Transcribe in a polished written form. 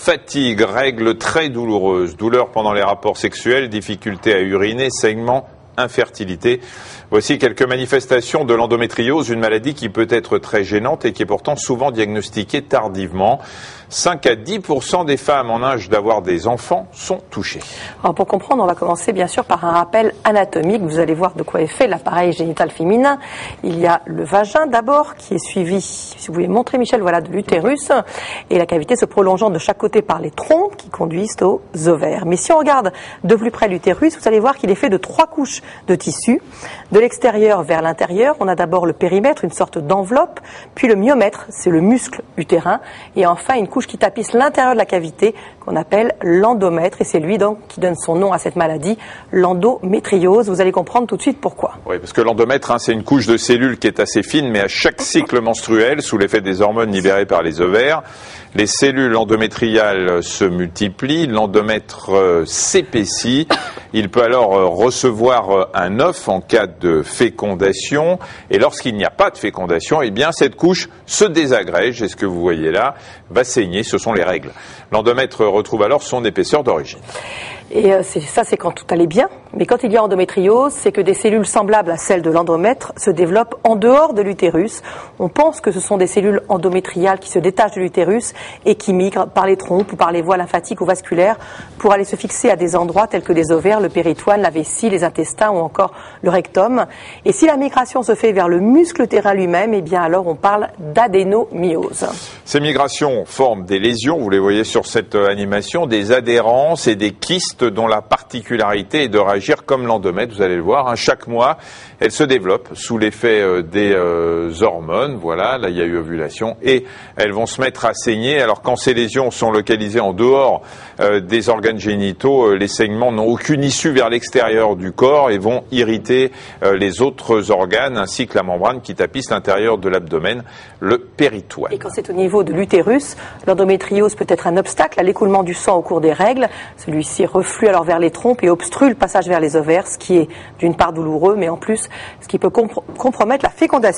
Fatigue, règles très douloureuses, douleurs pendant les rapports sexuels, difficultés à uriner, saignements, infertilité. Voici quelques manifestations de l'endométriose, une maladie qui peut être très gênante et qui est pourtant souvent diagnostiquée tardivement. 5 à 10% des femmes en âge d'avoir des enfants sont touchées. Alors pour comprendre, on va commencer bien sûr par un rappel anatomique. Vous allez voir de quoi est fait l'appareil génital féminin. Il y a le vagin d'abord qui est suivi, si vous voulez montrer Michel, voilà, de l'utérus et la cavité se prolongeant de chaque côté par les troncs qui conduisent aux ovaires. Mais si on regarde de plus près l'utérus, vous allez voir qu'il est fait de 3 couches de tissu. De l'extérieur vers l'intérieur, on a d'abord le périmètre, une sorte d'enveloppe, puis le myomètre, c'est le muscle utérin, et enfin une couche qui tapisse l'intérieur de la cavité qu'on appelle l'endomètre, et c'est lui donc qui donne son nom à cette maladie, l'endométriose. Vous allez comprendre tout de suite pourquoi. Oui, parce que l'endomètre, c'est une couche de cellules qui est assez fine, mais à chaque cycle menstruel, sous l'effet des hormones libérées par les ovaires, les cellules endométriales se multiplient, l'endomètre s'épaissit. Il peut alors recevoir un œuf en cas de fécondation. Et lorsqu'il n'y a pas de fécondation, eh bien cette couche se désagrège. Et ce que vous voyez là va saigner, ce sont les règles. L'endomètre retrouve alors son épaisseur d'origine. Et ça, c'est quand tout allait bien. Mais quand il y a endométriose, c'est que des cellules semblables à celles de l'endomètre se développent en dehors de l'utérus. On pense que ce sont des cellules endométriales qui se détachent de l'utérus et qui migrent par les trompes ou par les voies lymphatiques ou vasculaires pour aller se fixer à des endroits tels que les ovaires, le péritoine, la vessie, les intestins ou encore le rectum. Et si la migration se fait vers le muscle utérin lui-même, eh bien alors on parle d'adénomyose. Ces migrations forment des lésions, vous les voyez sur cette animation, des adhérences et des kystes dont la particularité est de réagir comme l'endomètre, vous allez le voir. Chaque mois, elles se développent sous l'effet des hormones. Voilà, là il y a eu ovulation et elles vont se mettre à saigner. Alors quand ces lésions sont localisées en dehors des organes génitaux, les saignements n'ont aucune issue vers l'extérieur du corps et vont irriter les autres organes ainsi que la membrane qui tapisse l'intérieur de l'abdomen, le péritoine. Et quand c'est au niveau de l'utérus, l'endométriose peut être un obstacle à l'écoulement du sang au cours des règles. Celui-ci reflue alors vers les trompes et obstrue le passage vers les ovaires, ce qui est d'une part douloureux, mais en plus, ce qui peut compromettre la fécondation.